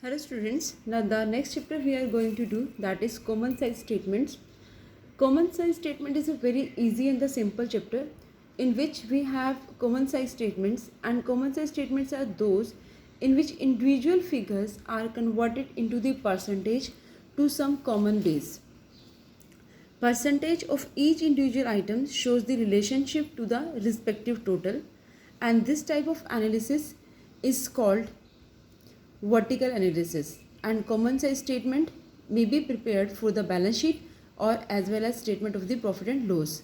Hello students, now the next chapter we are going to do, that is common size statements. Common size statement is a very easy and the simple chapter in which we have common size statements, and common size statements are those in which individual figures are converted into the percentage to some common base. Percentage of each individual item shows the relationship to the respective total, and this type of analysis is called vertical analysis. And common size statement may be prepared for the balance sheet or as well as statement of the profit and loss.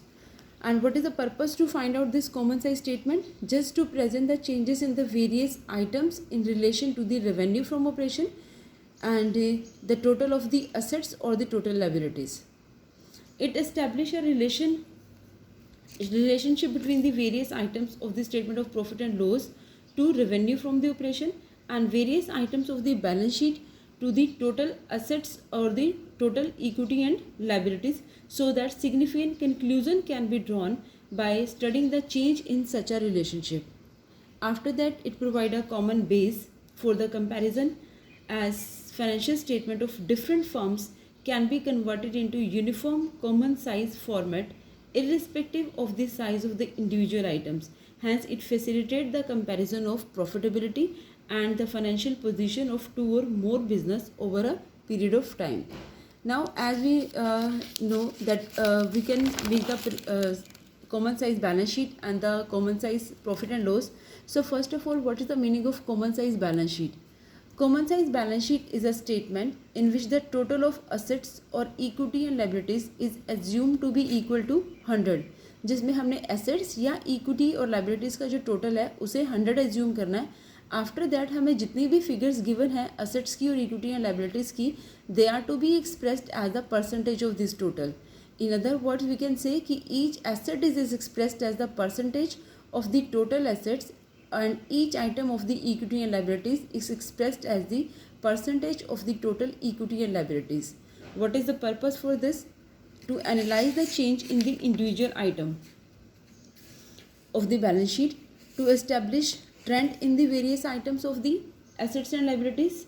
And what is the purpose to find out this common size statement? Just to present the changes in the various items in relation to the revenue from operation and the total of the assets or the total liabilities. It establishes a relationship between the various items of the statement of profit and loss to revenue from the operation and various items of the balance sheet to the total assets or the total equity and liabilities, so that significant conclusion can be drawn by studying the change in such a relationship. After that, it provides a common base for the comparison, as financial statement of different firms can be converted into uniform common size format irrespective of the size of the individual items. Hence, it facilitates the comparison of profitability and the financial position of two or more business over a period of time. Now, as we know that we can make the common size balance sheet and the common size profit and loss. So first of all, what is the meaning of common size balance sheet? Common size balance sheet is a statement in which the total of assets or equity and liabilities is assumed to be equal to 100, जिसमें हमने assets या equity और liabilities का जो total है उसे 100 assume करना है. आफ्टर दैट हमें जितनी भी फिगर्स गिवन है असेट्स की और इक्विटी एंड लाइबिलिटीज़ की, they are to be expressed as the percentage of this total. In other words we can say कि each asset is expressed as the percentage of the total assets and each item of the equity and liabilities is expressed as the percentage of the total equity and liabilities. What is the purpose for this? To analyze the change in the individual item of the balance sheet, to establish trend in the various items of the assets and liabilities,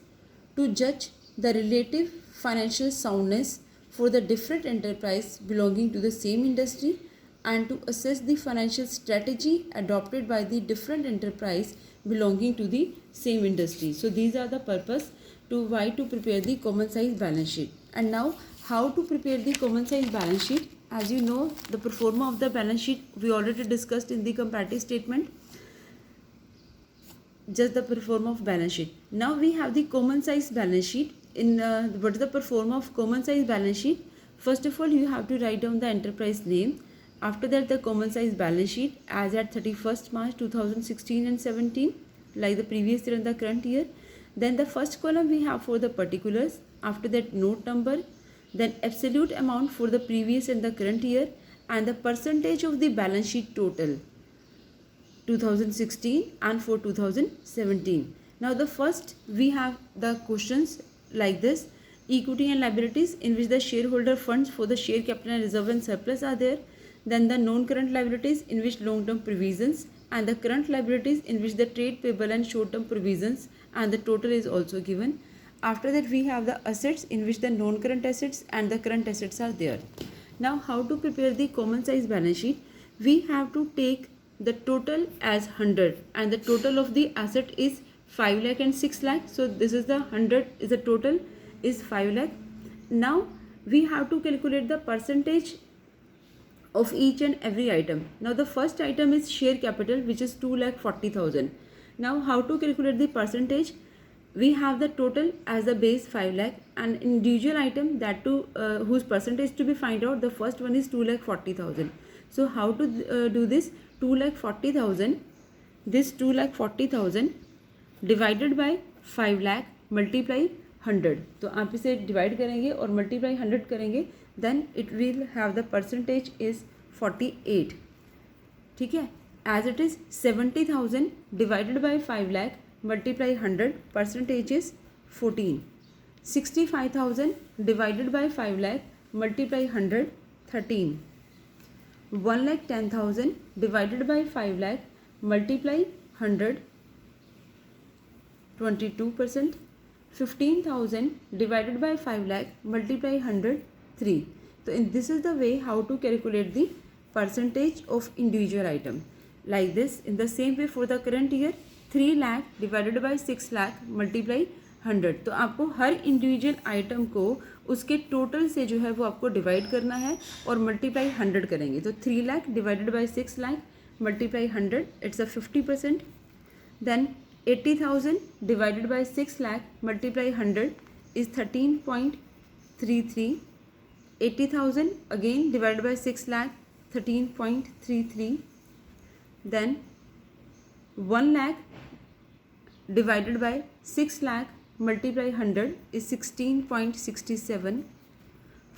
to judge the relative financial soundness for the different enterprise belonging to the same industry, and to assess the financial strategy adopted by the different enterprise belonging to the same industry. So these are the purpose to why to prepare the common size balance sheet. And now how to prepare the common size balance sheet? As you know, the pro forma of the balance sheet we already discussed in the comparative statement, just the pro forma of balance sheet. Now we have the common size balance sheet. In what is the pro forma of common size balance sheet? First of all, you have to write down the enterprise name. After that, the common size balance sheet as at 31st March 2016 and 17, like the previous year and the current year. Then the first column we have for the particulars. After that, note number. Then absolute amount for the previous and the current year, and the percentage of the balance sheet total 2016 and for 2017. Now the first we have the questions like this: equity and liabilities, in which the shareholder funds for the share capital and reserve and surplus are there. Then the non-current liabilities, in which long-term provisions, and the current liabilities, in which the trade payable and short-term provisions, and the total is also given. After that, we have the assets, in which the non-current assets and the current assets are there. Now, how to prepare the common size balance sheet? We have to take the total as 100, and the total of the asset is 5 lakh and 6 lakh. So this is the 100 is the total is 5 lakh. Now we have to calculate the percentage of each and every item. Now the first item is share capital, which is 2,40,000. Now how to calculate the percentage? We have the total as the base 5 lakh, and individual item that to whose percentage to be find out. The first one is 2,40,000. So how to do this? 2,40,000. This 2,40,000 divided by 5 lakh multiply 100. तो आप इसे divide करेंगे और multiply 100 करेंगे, then it will have the percentage is 48. ठीक है, as it is 70,000 divided by 5 lakh multiply 100, percentage is 14. 65,000 divided by 5 lakh multiply 100, 13. 1,10,000 divided by 5 lakh multiply 100, 22%. 15,000 divided by 5 lakh multiply 100 3. So in this is the way how to calculate the percentage of individual item. Like this, in the same way for the current year 3 lakh divided by 6 lakh multiply 100. तो आपको हर individual item को उसके total से जो है वो आपको divide करना है और मल्टीप्लाई 100 करेंगे. तो 3 lakh divided by 6 lakh multiply 100, it's a 50%. Then 80,000 divided by 6 lakh multiply 100 is 13.33. 80,000 again divided by 6 lakh 13.33. Then 1 lakh divided by 6 lakh multiply 100 is 16.67.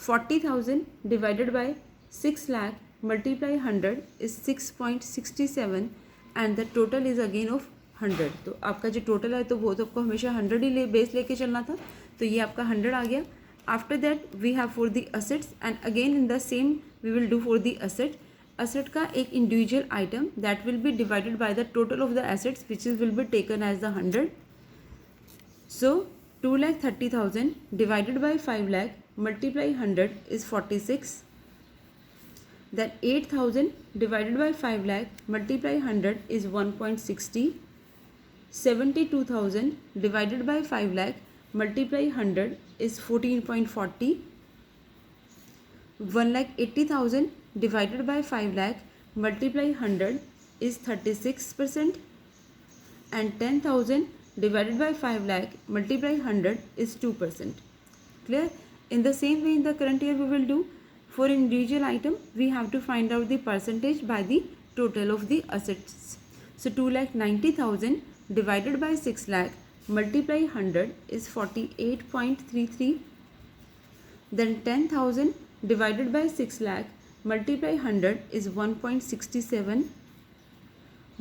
40,000 divided by 6 lakh multiply 100 is 6.67 and the total is again of 100. तो आपका जो total है तो वो तो आपको हमेशा 100 ही base लेके चलना था, तो ये आपका 100 आ गया. After that we have for the assets and again in the same we will do for the asset. Asset का एक individual item that will be divided by the total of the assets which is will be taken as the 100. So 2,30,000 divided by 5 lakh multiply 100 is 46. Then 8,000 divided by 5 lakh multiply 100 is 1.60. 72,000 divided by 5 lakh multiply 100 is 14.40. 1,80,000 divided by 5 lakh multiply 100 is 36%. And 10,000 divided by 5 lakh multiply 100 is 2%. Clear? In the same way in the current year we will do for individual item we have to find out the percentage by the total of the assets. So 2,90,000 divided by 6 lakh multiply 100 is 48.33. Then 10,000 divided by 6 lakh multiply 100 is 1.67.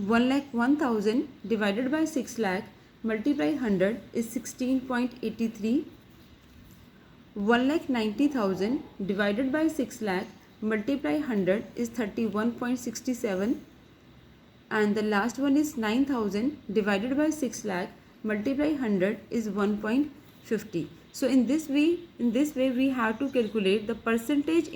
1,01,000 divided by 6 lakh multiply 100 is 16.83. 1,90,000 divided by 6 lakh multiply 100 is 31.67. And the last one is 9,000 divided by 6 lakh multiply 100 is 1.50. So in this way we have to calculate the percentage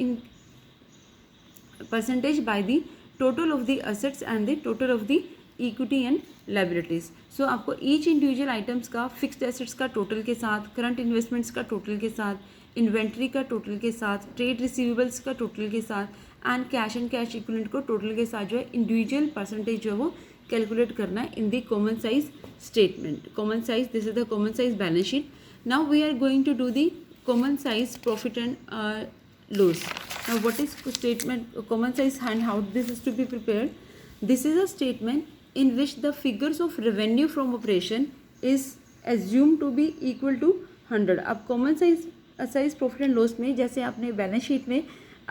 by the total of the assets and the total of the equity and liabilities. So आपको each individual items का fixed assets का total के साथ, current investments का total के साथ, inventory का total के साथ, ट्रेड रिसीवेबल्स का टोटल के साथ एंड कैश इक्विवेलेंट को टोटल के साथ जो है इंडिविजुअल परसेंटेज जो है वो कैलकुलेट करना है in the common size statement. Common size, this is the common size balance sheet. Now we are going to do the common size profit and loss. Now what is statement common size and how this is to be prepared. This is a statement in which the figures of revenue from operation is assumed to be equal to 100. अब common size profit and loss में जैसे आपने balance sheet में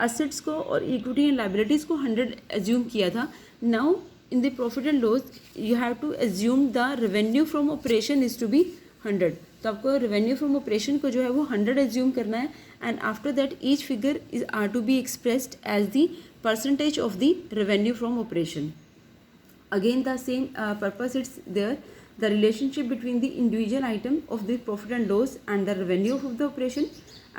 assets को और equity and liabilities को 100 assume किया था, now in the profit and loss you have to assume the revenue from operation is to be 100. तो आपको रेवेन्यू फ्रॉम ऑपरेशन को जो है वो 100 एज्यूम करना है and after that each figure is are to be expressed as the percentage of the revenue from operation. Again the same purpose it's there, the relationship between the individual item of the profit and loss and the revenue of the operation,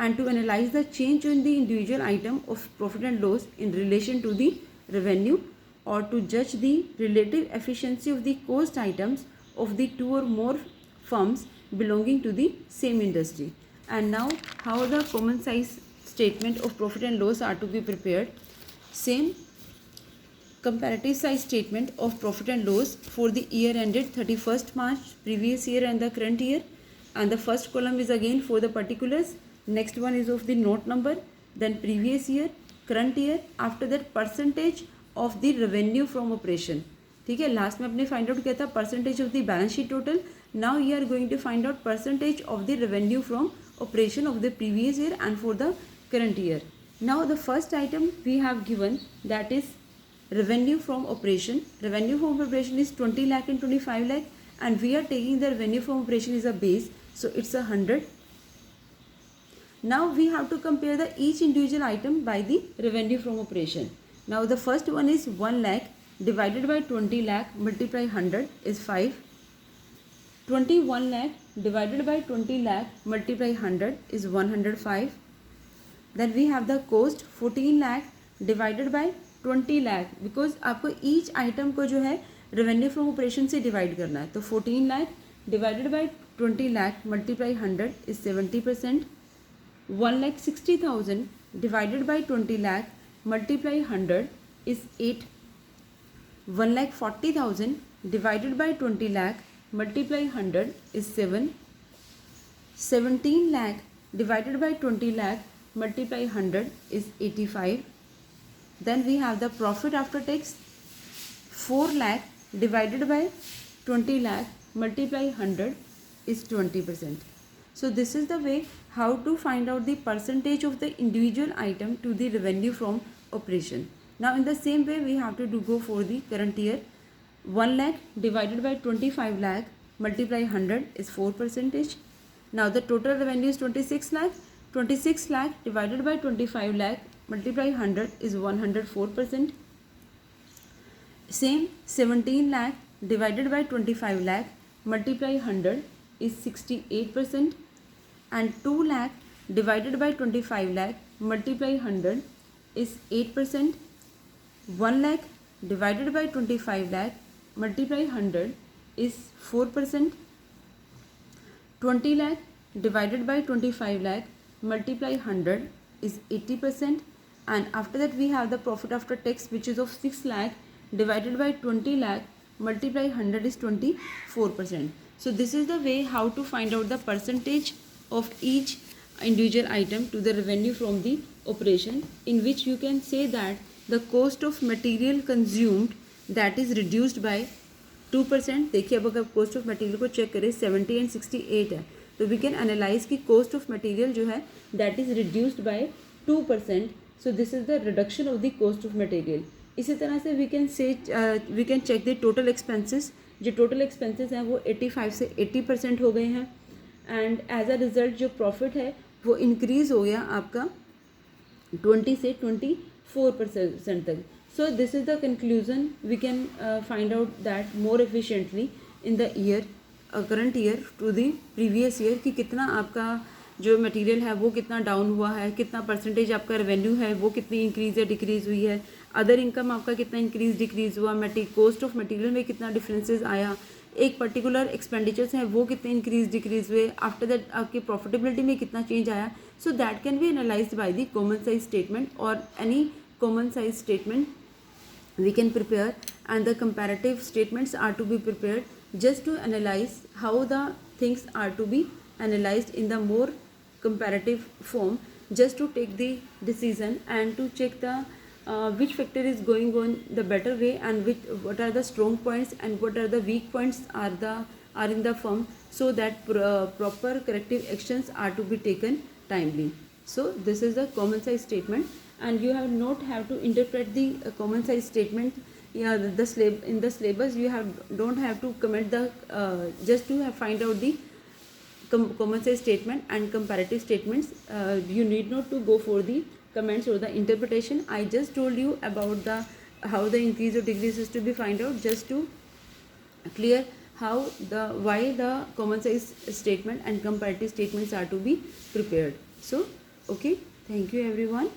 and to analyze the change in the individual item of profit and loss in relation to the revenue, or to judge the relative efficiency of the cost items of the two or more firms belonging to the same industry. And now how the common size statement of profit and loss are to be prepared. Same comparative size statement of profit and loss for the year ended 31st March previous year and the current year, and the first column is again for the particulars, next one is of the note number, then previous year, current year, after that percentage of the revenue from operation. ठीक है, last में अपने find out किया था percentage of the balance sheet total. Now you are going to find out percentage of the revenue from operation of the previous year and for the current year. Now the first item we have given, that is revenue from operation. Revenue from operation is 20 lakh and 25 lakh, and we are taking the revenue from operation is a base, so it's 100. Now we have to compare the each individual item by the revenue from operation. Now the first one is 1 lakh divided by 20 lakh multiply 100 is 5. 21 lakh divided by 20 lakh multiply 100 is 105. Then we have the cost 14 lakh divided by 20 lakh, because आपको each item को जो है revenue from operation से divide करना है, तो 14 lakh divided by 20 lakh multiply 100 is 70%. 1,60,000 divided by 20 lakh multiply 100 is 8. 1,40,000 divided by 20 lakh multiply 100 is 7. 17 lakh divided by 20 lakh multiply 100 is 85. Then we have the profit after tax. 4 lakh divided by 20 lakh multiply 100 is 20%. So this is the way how to find out the percentage of the individual item to the revenue from operation. Now in the same way we have to go for the current year. 1 lakh divided by 25 lakh multiply 100 is 4%. Now the total revenue is 26 lakh. 26 lakh divided by 25 lakh multiply 100 is 104%. Same 17 lakh divided by 25 lakh multiply 100 is 68%. And 2 lakh divided by 25 lakh multiply 100 is 8%. 1 lakh divided by 25 lakh multiply 100 is 4%. 20 lakh divided by 25 lakh multiply 100 is 80%. And after that we have the profit after tax, which is of 6 lakh divided by 20 lakh multiply 100 is 24%. So this is the way how to find out the percentage of each individual item to the revenue from the operation, in which you can say that the cost of material consumed that is reduced by 2%. देखिए अब अगर cost of material को check करें 70 and 68 है, तो we can analyze कि cost of material जो है that is reduced by 2%. So this is the reduction of the cost of material. इसी तरह से we can say we can check the total expenses. जो total expenses हैं वो 85 से 80% हो गए हैं, and as a result जो profit है वो increase हो गया आपका 20 से 24% तक. So this is the conclusion. We can find out that more efficiently in the year current year to the previous year कि कितना आपका जो मटेरियल है वो कितना डाउन हुआ है, कितना परसेंटेज आपका रेवेन्यू है वो कितनी इंक्रीज़ या डिक्रीज़ हुई है, अदर इनकम आपका कितना इंक्रीज़ डिक्रीज़ हुआ, कॉस्ट ऑफ मटेरियल में कितना डिफरेंसेस आया, एक पर्टिकुलर एक्सपेंडिचर्स हैं वो कितने इंक्रीज़ डिक्रीज़ हुए, आफ्टर दैट आपकी प्रॉफिटेबिलिटी में कितना चेंज आया. So that can be analysed by the common size statement और any common size statement we can prepare, and the comparative statements are to be prepared just to analyze how the things are to be analyzed in the more comparative form, just to take the decision and to check the which factor is going on the better way, and what are the strong points and what are the weak points are in the firm, so that proper corrective actions are to be taken timely. So this is the common size statement, and you have not have to interpret the common size statement. Yeah, in the syllabus you don't have to comment the just to find out the common size statement and comparative statements. You need not to go for the comments or the interpretation. I just told you about the how the increase or decrease is to be find out, just to clear how why the common size statement and comparative statements are to be prepared. So okay, thank you everyone.